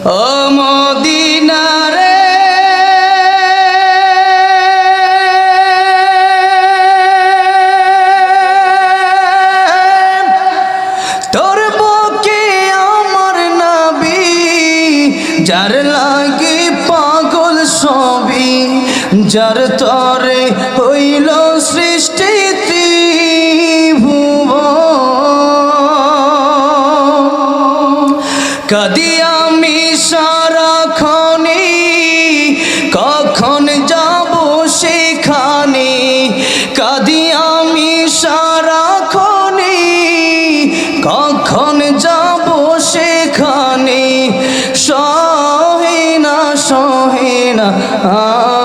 ও Medina রে তোর বুকে আমার নবী যার লাগে পাগল সবই যার তরে হইল সৃষ্টি কদি আমি সারাক্ষণে কখন যাব সেখানে কদি আমি সারাক্ষণে কখন যাব সেখানে সহে না